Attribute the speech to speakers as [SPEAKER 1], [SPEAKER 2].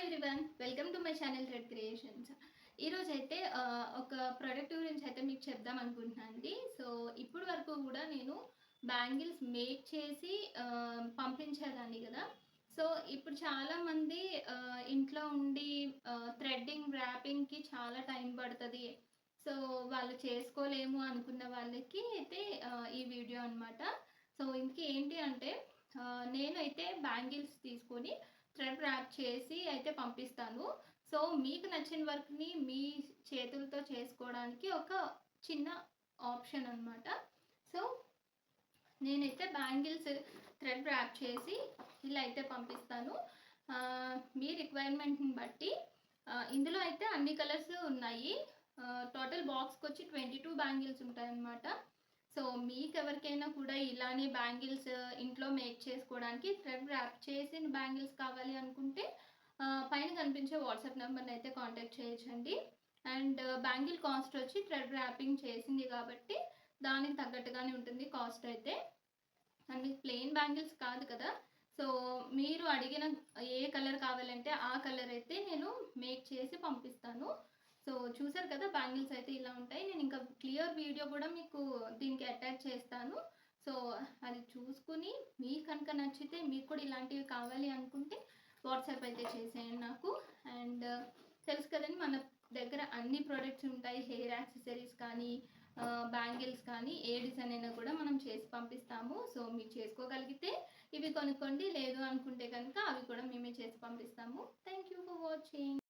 [SPEAKER 1] Everyone, welcome to my channel red creations. ఈరోజైతే ఒక product గురించి అయితే మీకు చెప్దాం అనుకుంటున్నాను అండి. సో ఇప్పుడు వరకు కూడా నేను బ్యాంగిల్స్ మేక్ చేసి పంపించేదాన్ని కదా. సో ఇప్పుడు చాలామంది ఇంట్లో ఉండి థ్రెడ్డింగ్ ర్యాపింగ్కి చాలా టైం పడుతుంది. సో వాళ్ళు చేసుకోలేము అనుకున్న వాళ్ళకి అయితే ఈ వీడియో అనమాట. సో ఇంకేంటి అంటే నేనైతే బ్యాంగిల్స్ తీసుకొని థ్రెడ్ ర్యాప్ చేసి అయితే పంపిస్తాను. సో మీకు నచ్చిన వర్క్‌ని మీ చేతులతో చేసుకోవడానికి ఒక చిన్న ఆప్షన్ అనమాట. సో నేనైతే బ్యాంగిల్స్ థ్రెడ్ ర్యాప్ చేసి ఇలా అయితే పంపిస్తాను. మీ రిక్వైర్మెంట్‌ని బట్టి ఇందులో అయితే అన్ని కలర్స్ ఉన్నాయి. టోటల్ బాక్స్‌కొచ్చి 22 బ్యాంగిల్స్ ఉంటాయన్నమాట. సో మీకెవరికైనా కూడా ఇలానే బ్యాంగిల్స్ ఇంట్లో మేక్ చేసుకోవడానికి థ్రెడ్ ర్యాప్ చేసిన బ్యాంగిల్స్ కావాలి అనుకుంటే పైన కనిపించే వాట్సాప్ నెంబర్ని అయితే కాంటాక్ట్ చేయొచ్చండి. అండ్ బ్యాంగిల్ కాస్ట్ వచ్చి థ్రెడ్ ర్యాపింగ్ చేసింది కాబట్టి దానికి తగ్గట్టుగానే ఉంటుంది కాస్ట్ అయితే. అండ్ మీకు ప్లెయిన్ బ్యాంగిల్స్ కాదు కదా. సో మీరు అడిగిన ఏ కలర్ కావాలంటే ఆ కలర్ అయితే నేను మేక్ చేసి పంపిస్తాను. సో చూసారు కదా, బ్యాంగిల్స్ అయితే ఇలా ఉంటాయి. నేను ఇంకా క్లియర్ వీడియో కూడా మీకు దీనికి అటాచ్ చేస్తాను. సో అది చూసుకుని మీకు కనుక నచ్చితే, మీకు కూడా ఇలాంటివి కావాలి అనుకుంటే వాట్సాప్ అయితే చేసేయండి నాకు. అండ్ తెలుసు కదండి, మన దగ్గర అన్ని ప్రోడక్ట్స్ ఉంటాయి. హెయిర్ యాక్సెసరీస్ కానీ బ్యాంగిల్స్ కానీ ఏ డిజైన్ అయినా కూడా మనం చేసి పంపిస్తాము. సో మీరు చేసుకోగలిగితే ఇవి కొనుక్కోండి, లేదు అనుకుంటే కనుక అవి కూడా మేమే చేసి పంపిస్తాము. Thank you for watching.